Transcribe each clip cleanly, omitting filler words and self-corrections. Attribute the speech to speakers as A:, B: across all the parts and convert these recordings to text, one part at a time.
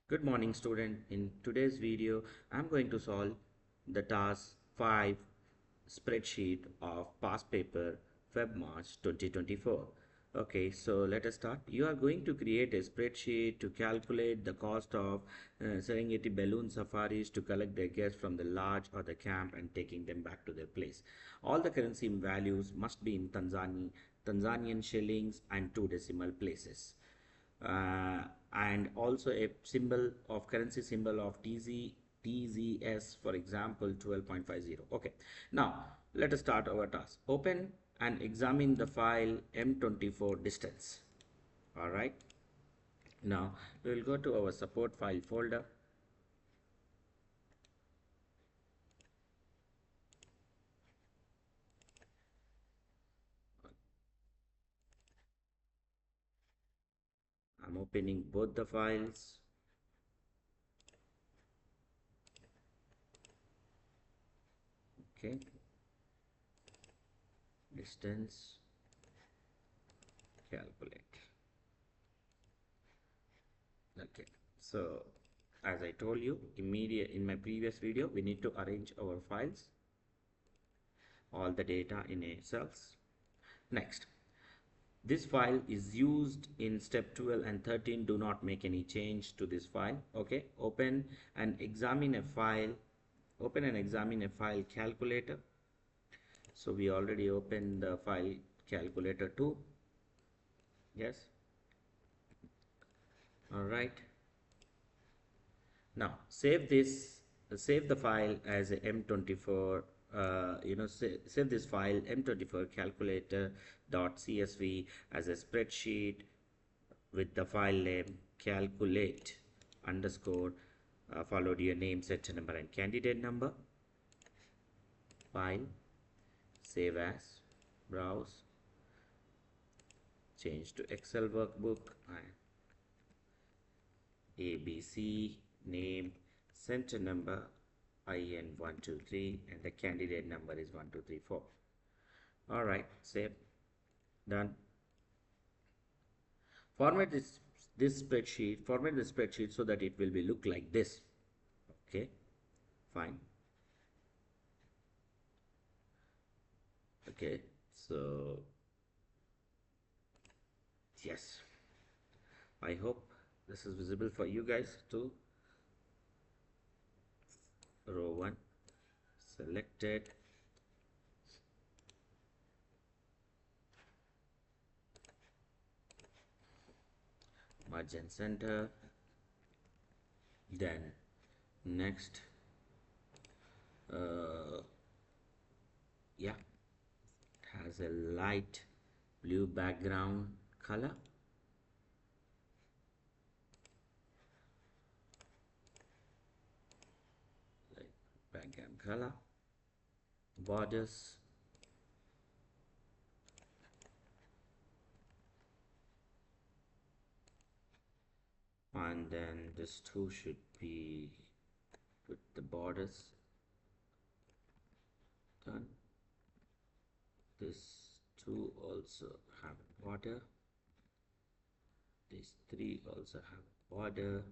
A: Good morning student. In today's video, I'm going to solve the task 5 spreadsheet of past paper Feb March 2024. Okay, so let us start. You are going to create a spreadsheet to calculate the cost of Serengeti balloon safaris to collect their guests from the lodge or the camp and taking them back to their place. All the currency values must be in Tanzanian shillings and 2 decimal places, uh, and also a symbol of currency symbol of TZS, for example 12.50. Okay, now let us start our task. Open and examine the file M24 distance. All right, now we will go to our support file folder. I'm opening both the files. Okay, distance, calculate. Okay, so as I told you immediate in my previous video, we need to arrange our files, all the data in a cells. Next, this file is used in step 12 and 13. Do not make any change to this file. Okay, open and examine a file calculator. So we already opened the file calculator too. Yes, all right. Now save the file as a M24. Save this file M24 calculator.csv as a spreadsheet with the file name calculate underscore followed your name, center number and candidate number. File, save as, browse, change to Excel workbook, and ABC, name, center number IN123 and the candidate number is 1234. All right, save, done. Format format the spreadsheet so that it will be look like this. Okay, fine. Okay, so yes, I hope this is visible for you guys too. Row 1 selected, margin center, then next yeah, it has a light blue background color, borders, and then this two should be with the borders done. This two also have a border, these three also have a border,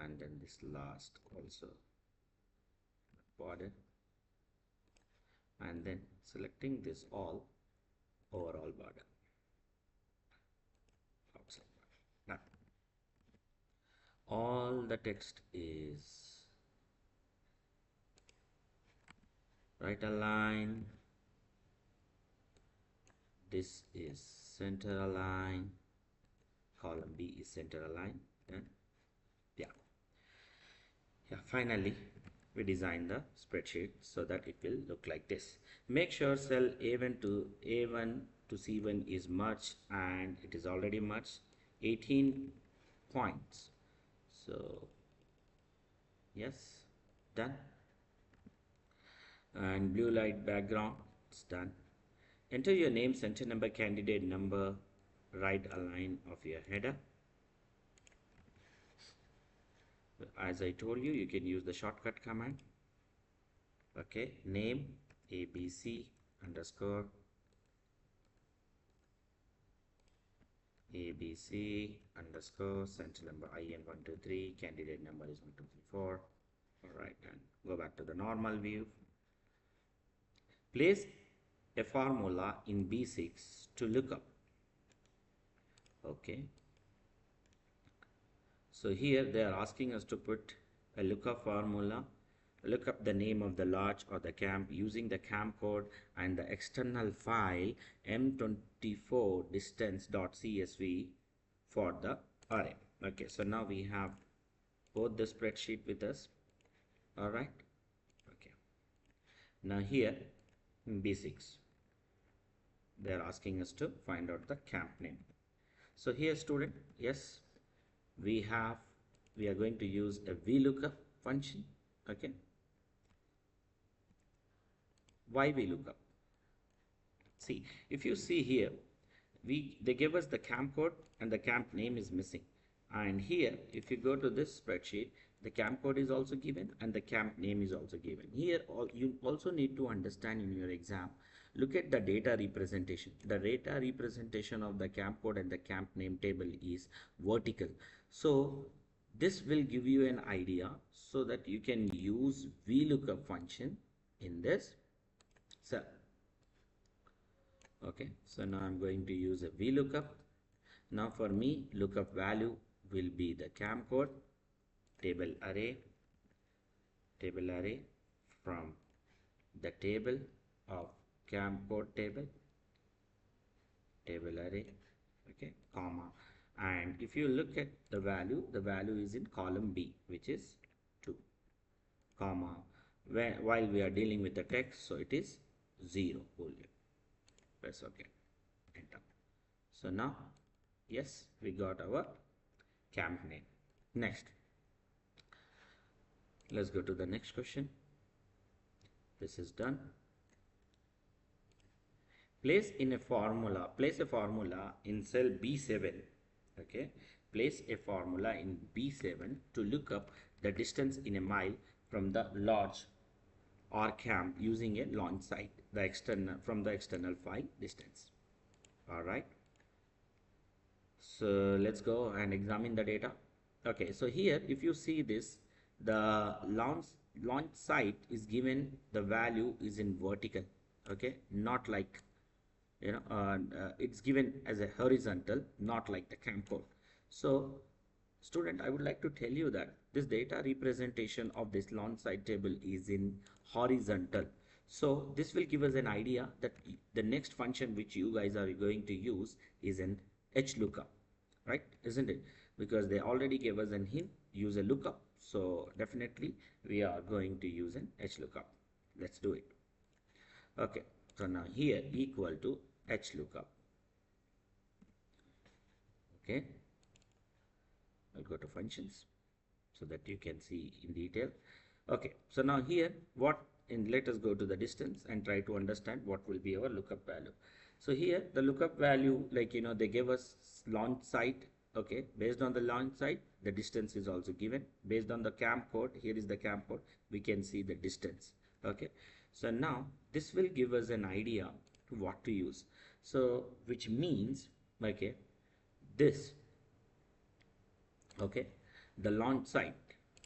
A: and then this last also border, and then selecting this all overall border outside border. Now all the text is right align, this is center align, column B is center align. Then yeah, finally we design the spreadsheet so that it will look like this. Make sure cell A1 to C1 is merged, and it is already merged. 18 points. So yes, done. And blue light background, it's done. Enter your name, center number, candidate number, right align of your header. As I told you, you can use the shortcut command. Okay, name ABC underscore ABC underscore central number IN123, candidate number is 1234. All right, and go back to the normal view. Place a formula in B6 to look up. Okay, so here they are asking us to put a lookup formula, look up the name of the lodge or the camp using the camp code and the external file m24 distance.csv for the array. Okay, so now we have both the spreadsheet with us. All right. Okay. Now here in B6, they are asking us to find out the camp name. So here, student, yes, we are going to use a VLOOKUP function. Okay. Why VLOOKUP? See, if you see here, they give us the camp code and the camp name is missing. And here, if you go to this spreadsheet, the camp code is also given and the camp name is also given. Here, you also need to understand in your exam, look at the data representation. The data representation of the camp code and the camp name table is vertical. So this will give you an idea so that you can use VLOOKUP function in this cell. Okay, so now I'm going to use a VLOOKUP. Now for me, lookup value will be the camp code, table array from the table of camp code table array, okay, comma, and if you look at the value is in column B, which is 2, comma, while we are dealing with the text, so it is 0 only. Press OK, enter. So now, yes, we got our camp name. Next, let's go to the next question. This is done. Place a formula in cell B7. Okay, place a formula in B7 to look up the distance in a mile from the lodge or camp using a launch site, from the external file distance. All right, so let's go and examine the data. Okay, so here if you see this, the launch site is given, the value is in vertical. Okay, not like, you know, it's given as a horizontal, not like the camp code. So student, I would like to tell you that this data representation of this launch site table is in horizontal. So this will give us an idea that the next function which you guys are going to use is an HLOOKUP, right? Isn't it? Because they already gave us an hint, use a lookup. So definitely we are going to use an HLOOKUP. Let's do it. Okay, so now here equal to HLOOKUP. Okay, I'll go to functions so that you can see in detail. Okay, so now here let us go to the distance and try to understand what will be our lookup value. So here the lookup value, like, you know, they gave us launch site. Okay, based on the launch site, the distance is also given. Based on the camp code, here is the camp code, we can see the distance. Okay, so now this will give us an idea to what to use. So which means, okay, this, okay, the launch site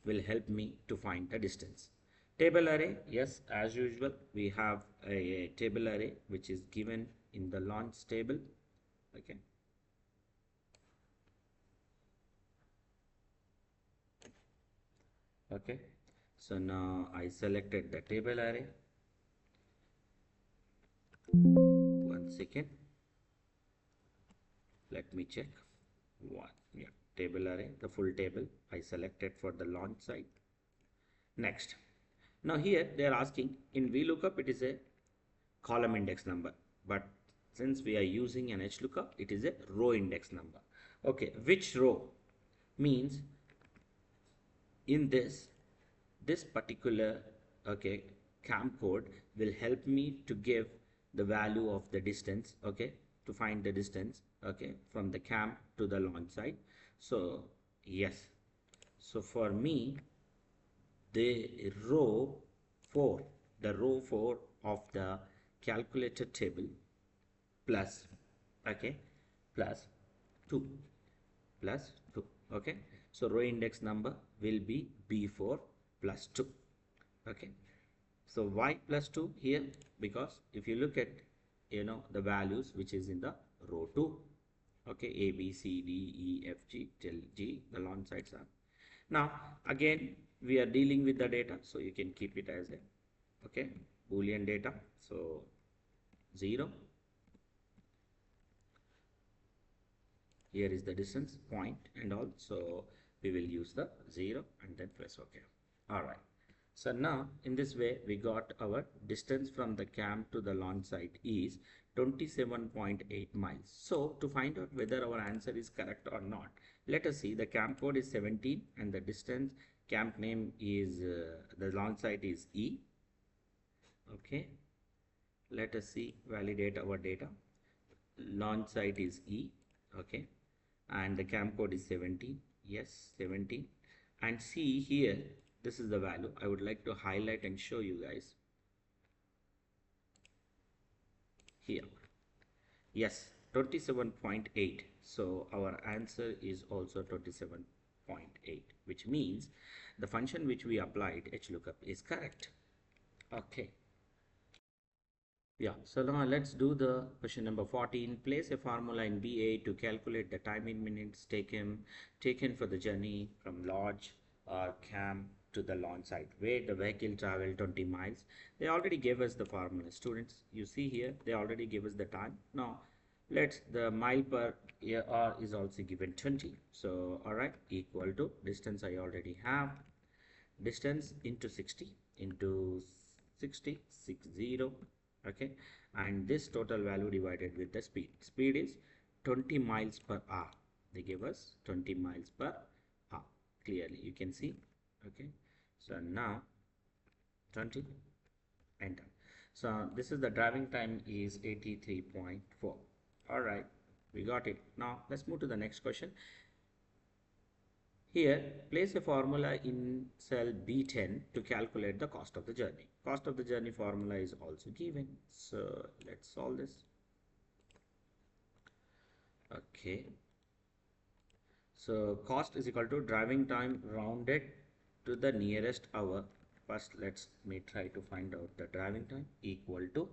A: will help me to find the distance. Table array, yes, as usual, we have a table array which is given in the launch table. Okay, okay, so now I selected the table array. One second, let me check. Yeah, table array, the full table I selected for the launch site. Next, now here they are asking in VLOOKUP it is a column index number, but since we are using an HLOOKUP, it is a row index number. Okay, which row means in this particular, okay, camp code will help me to give the value of the distance, okay, to find the distance, okay, from the camp to the launch site. So yes, so for me the row 4 of the calculator table plus, okay, plus 2 plus 2. Okay, so row index number will be B4 plus 2. Okay, so why plus 2 here? Because if you look at the values which is in the row 2, okay, A B C D E F G till G, the launch sites are. Now again we are dealing with the data, so you can keep it as a boolean data. So 0, here is the distance point and all, so we will use the 0 and then press OK. All right, so now in this way we got our distance from the camp to the launch site is 27.8 miles. So to find out whether our answer is correct or not, let us see. The camp code is 17 and the distance, camp name is the launch site is E. Okay, let us see, validate our data. Launch site is E. Okay, and the camp code is 17. Yes, 17. And see here, this is the value. I would like to highlight and show you guys here. Yes, 27.8. So our answer is also 27.8, which means the function which we applied, HLOOKUP, is correct. Okay. Yeah, so now let's do the question number 14. Place a formula in BA to calculate the time in minutes taken for the journey from lodge or camp to the launch site where the vehicle traveled 20 miles. They already gave us the formula. Students, you see here, they already gave us the time. Now, let's the mile per hour is also given 20. So, all right, equal to distance I already have. Distance into 60 into 60, 60. Okay, and this total value divided with the speed is 20 miles per hour. They give us 20 miles per hour, clearly you can see. Okay, so now 20, enter. So this is the driving time is 83.4. all right, we got it. Now let's move to the next question. Here, place a formula in cell B10 to calculate the cost of the journey. Cost of the journey formula is also given. So let's solve this. Okay. So cost is equal to driving time rounded to the nearest hour. First, let me try to find out the driving time equal to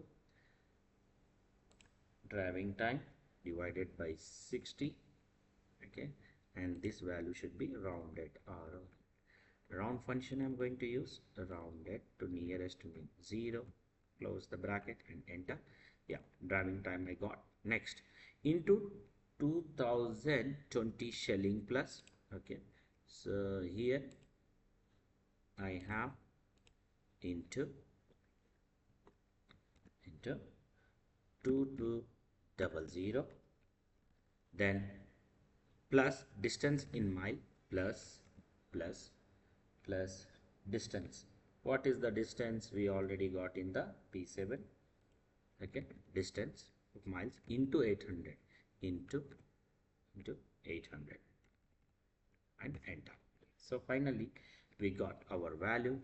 A: driving time divided by 60. Okay, and this value should be rounded or round function. I'm going to use rounded to nearest to 0, close the bracket and enter. Yeah, driving time I got. Next, into 2020 shilling plus. Okay, so here I have into 2200, then plus distance in mile plus distance. What is the distance? We already got in the P7. Okay, distance of miles into 800 into 800 and enter. So finally we got our value.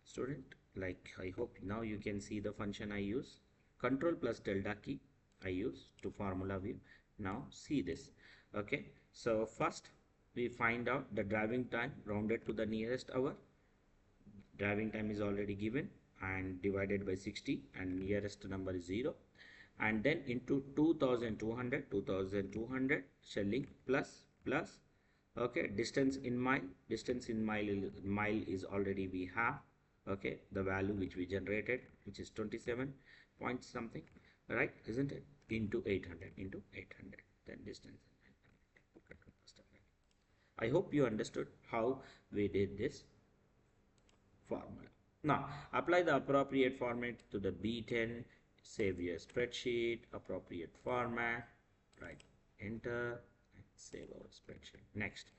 A: Student, like I hope now you can see the function I use. Control plus delta key I use to formula view. Now see this. Okay, so first we find out the driving time rounded to the nearest hour. Driving time is already given and divided by 60 and nearest number is 0, and then into 2200 shilling plus okay, distance in mile is already we have. Okay, the value which we generated, which is 27 point something, right, isn't it, into 800 then distance. I hope you understood how we did this formula. Now apply the appropriate format to the B10, save your spreadsheet, appropriate format, right, enter and save our spreadsheet. Next,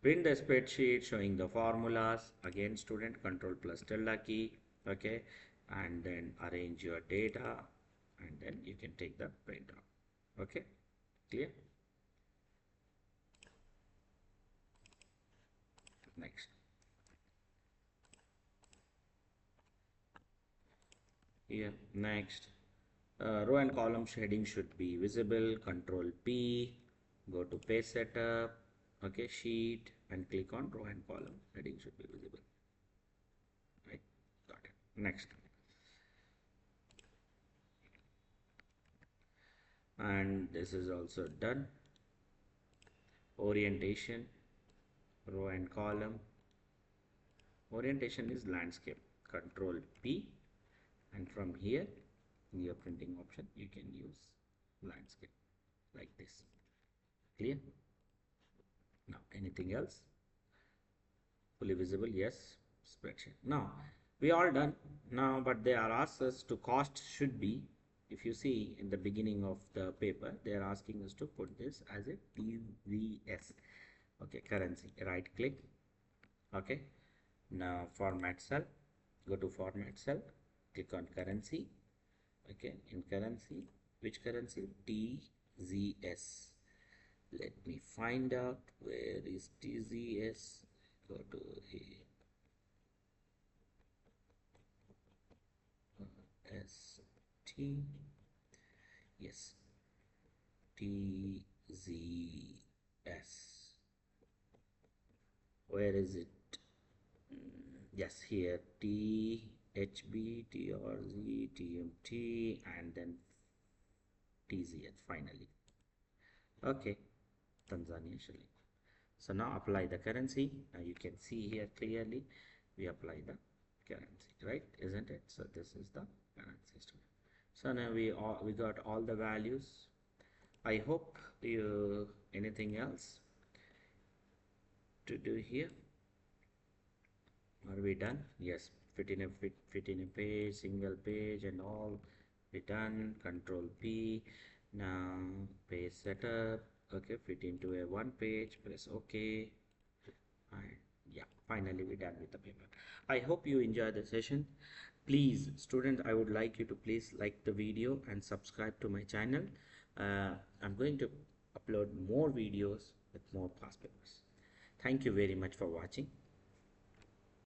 A: print the spreadsheet showing the formulas. Again student, control plus tilde key. Okay, and then arrange your data and then you can take the print out. Okay, clear? Next, here next Row and column heading should be visible. Control P, go to page setup, okay, sheet, and click on row and column heading should be visible. Right, got it. Next, and this is also done. Orientation, row and column. Orientation is landscape. Control P, and from here in your printing option you can use landscape like this. Clear? Now anything else? Fully visible, yes. Spreadsheet. Now we all done now, but they are asked us to cost should be, if you see in the beginning of the paper they are asking us to put this as a TVS. Okay, currency, right click. Okay, now format cell, go to format cell, click on currency. Okay, in currency, which currency? TZS. Let me find out where is TZS. Go to ST. Yes, TZS. Where is it? Yes, here THB, TRZ, TMT, and then TZS finally. Okay, Tanzania shilling. So now apply the currency. Now you can see here clearly we apply the currency, right? Isn't it? So this is the currency system. So now we got all the values. I hope you anything else to do here. Are we done? Yes, fit in a page, single page, and all. We done. Control P. Now page setup. Okay, fit into a one page. Press OK. And yeah, finally we're done with the paper. I hope you enjoy the session. Please, students, I would like you to please like the video and subscribe to my channel. I'm going to upload more videos with more past papers. Thank you very much for watching.